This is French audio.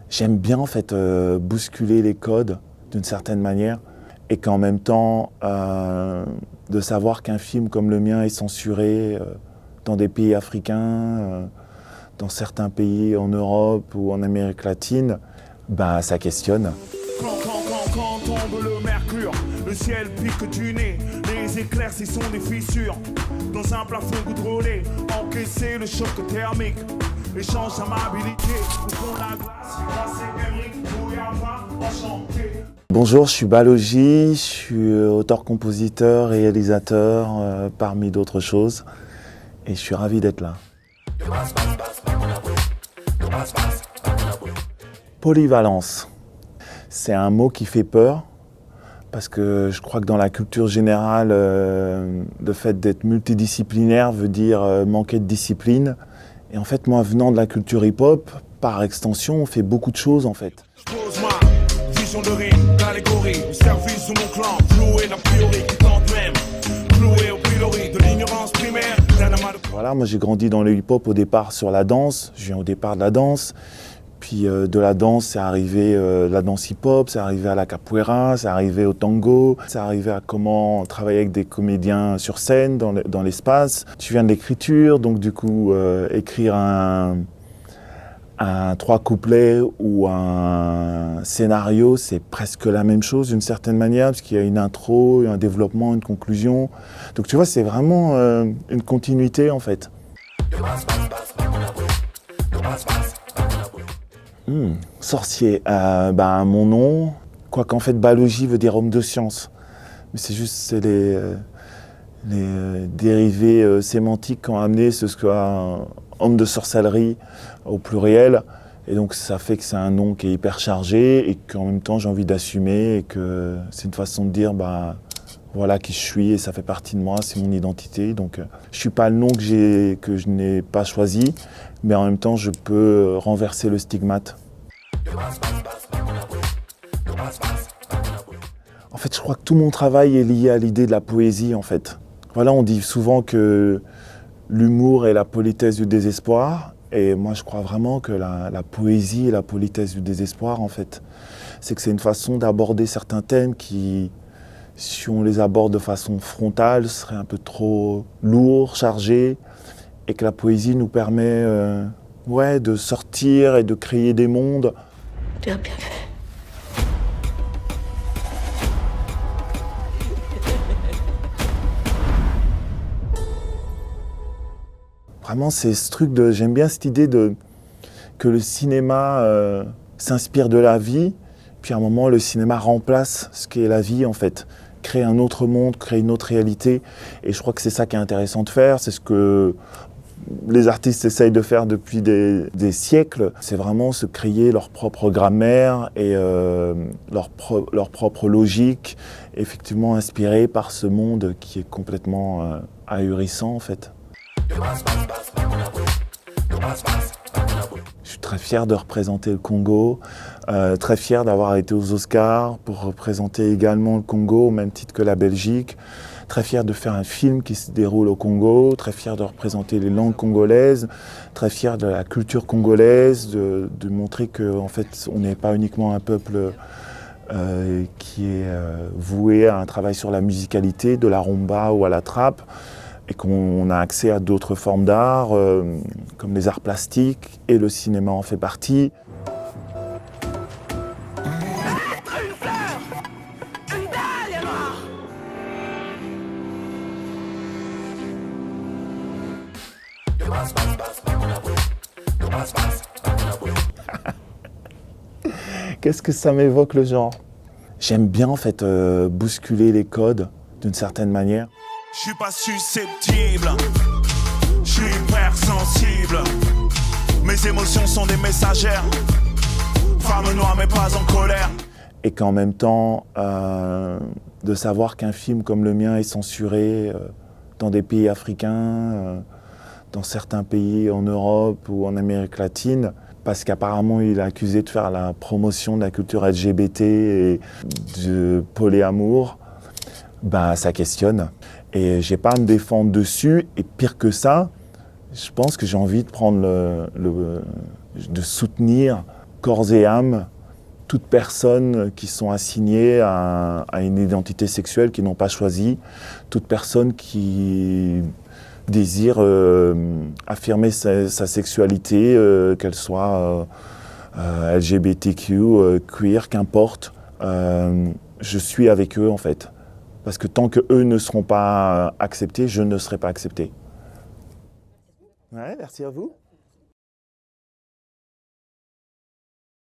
J'aime bien en fait bousculer les codes d'une certaine manière et qu'en même temps de savoir qu'un film comme le mien est censuré dans des pays africains, dans certains pays en Europe ou en Amérique latine, bah, ça questionne. Quand tombe le mercure, le ciel pique du nez, les éclairs ce sont des fissures. Dans un plafond goudronné, encaisser le choc thermique. Échange amabilité, au fond de la glace, moi c'est Emric, Bouyava, enchanté. Bonjour, je suis Balogi, je suis auteur-compositeur, réalisateur, parmi d'autres choses. Et je suis ravi d'être là. Polyvalence, c'est un mot qui fait peur, parce que je crois que dans la culture générale, le fait d'être multidisciplinaire veut dire manquer de discipline. Et en fait, moi, venant de la culture hip-hop, par extension, on fait beaucoup de choses en fait. Je pose ma vision de rime, d'allégorie, au service de mon clan, floué d'a priori, qui tente même, cloué au pilori de l'ignorance primaire, d'un amas de... Voilà, moi j'ai grandi dans le hip-hop au départ sur la danse, je viens au départ de la danse. Puis de la danse, c'est arrivé la danse hip-hop, c'est arrivé à la capoeira, c'est arrivé au tango, c'est arrivé à comment travailler avec des comédiens sur scène, dans l'espace. Je viens de l'écriture, donc du coup, écrire un 3 couplets ou un scénario, c'est presque la même chose d'une certaine manière, parce qu'il y a une intro, un développement, une conclusion. Donc tu vois, c'est vraiment une continuité en fait. Sorcier, mon nom, quoiqu'en fait Balogi veut dire homme de science, mais c'est juste les dérivés sémantiques qui ont amené ce soit homme de sorcellerie au pluriel, et donc ça fait que c'est un nom qui est hyper chargé et qu'en même temps j'ai envie d'assumer et que c'est une façon de dire voilà qui je suis et ça fait partie de moi, c'est mon identité. Donc je suis pas le nom que je n'ai pas choisi, mais en même temps je peux renverser le stigmate. En fait, je crois que tout mon travail est lié à l'idée de la poésie en fait. Voilà, on dit souvent que l'humour est la politesse du désespoir, et moi je crois vraiment que la poésie est la politesse du désespoir en fait. C'est que c'est une façon d'aborder certains thèmes qui, si on les aborde de façon frontale, serait un peu trop lourd, chargé, et que la poésie nous permet de sortir et de créer des mondes. Tu as bien fait. Vraiment, c'est ce truc j'aime bien cette idée que le cinéma s'inspire de la vie, puis à un moment, le cinéma remplace ce qu'est la vie en fait. Créer un autre monde, créer une autre réalité. Et je crois que c'est ça qui est intéressant de faire, c'est ce que les artistes essayent de faire depuis des siècles. C'est vraiment se créer leur propre grammaire et leur propre logique, effectivement inspiré par ce monde qui est complètement ahurissant en fait. Je suis très fier de représenter le Congo, très fier d'avoir été aux Oscars pour représenter également le Congo au même titre que la Belgique, très fier de faire un film qui se déroule au Congo, très fier de représenter les langues congolaises, très fier de la culture congolaise, de montrer qu'en fait on n'est pas uniquement un peuple qui est voué à un travail sur la musicalité, de la rumba ou à la trappe, et qu'on a accès à d'autres formes d'art, comme les arts plastiques, et le cinéma en fait partie. Qu'est-ce que ça m'évoque le genre? J'aime bien en fait bousculer les codes d'une certaine manière. Je suis pas susceptible, je suis hypersensible. Mes émotions sont des messagères, femme noire mais pas en colère. Et qu'en même temps, de savoir qu'un film comme le mien est censuré dans des pays africains, dans certains pays en Europe ou en Amérique latine, parce qu'apparemment il est accusé de faire la promotion de la culture LGBT et de polyamour, ça questionne. Et j'ai pas à me défendre dessus, et pire que ça, je pense que j'ai envie de prendre de soutenir corps et âme toutes personnes qui sont assignées à une identité sexuelle qu'ils n'ont pas choisie, toute personne qui désire affirmer sa sexualité, qu'elle soit LGBTQ, queer, qu'importe. Je suis avec eux en fait. Parce que tant qu'eux ne seront pas acceptés, je ne serai pas accepté. Ouais, merci à vous.